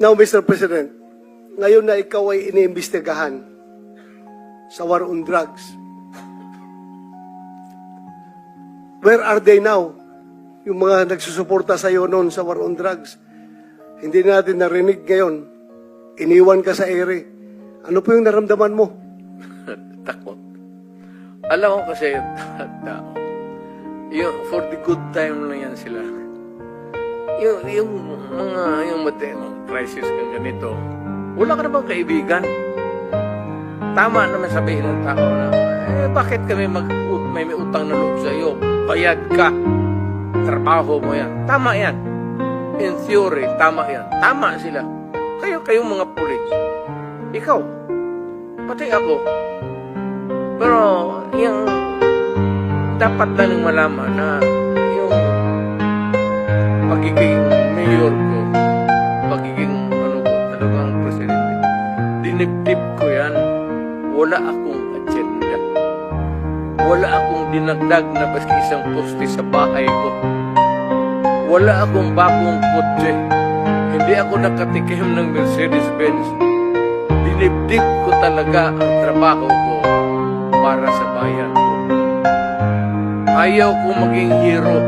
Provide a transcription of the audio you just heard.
Now, Mr. President, ngayon na ikaw ay iniimbestigahan sa war on drugs, where are they now? Yung mga nagsusuporta sa iyo noon sa war on drugs, hindi natin narinig ngayon. Iniwan ka sa ere. Ano po yung naramdaman mo? Takot. Alam ko kasi, tao, yung for the good time lang yan sila. Yung crisis kang ganito, wala ka na bang kaibigan? Tama naman sabihin ng tao na, bakit kami may utang na loob sa iyo? Bayad ka. Trabaho mo yan. Tama yan. In theory, tama yan. Tama sila. Kayong mga pulis. Ikaw. Pati ako. Pero, yung dapat lang malaman na yung pagiging mayor ko, pagiging talagang presidente, dinibdib ko yan. Wala akong agenda. Wala akong dinagdag na baski isang poste sa bahay ko. Wala akong bagong kotse. Hindi ako nakatikim ng Mercedes-Benz. Dinibdib ko talaga ang trabaho ko para sa bayan ko. Ayaw ko maging hero.